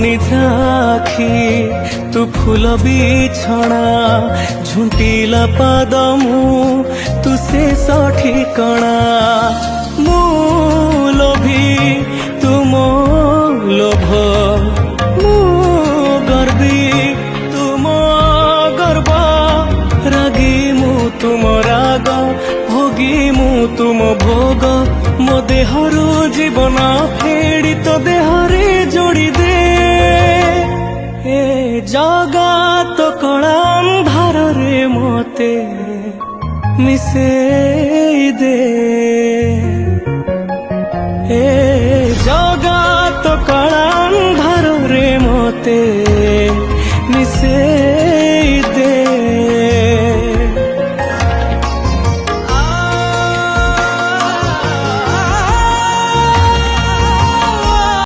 निद्राखी तू फूल बिछଣା झुंटिला पाद मु तू शेष ठिकଣା मु लोभी तुम लोभ मु गर्वी तुम गर्व रागी मु तुम राग भोगी मु तुम भोग मो देहरु जीवन फेड़ी तो देहरे जोड़ी दे ए जगत कला अंधार रे मते मिसे दे।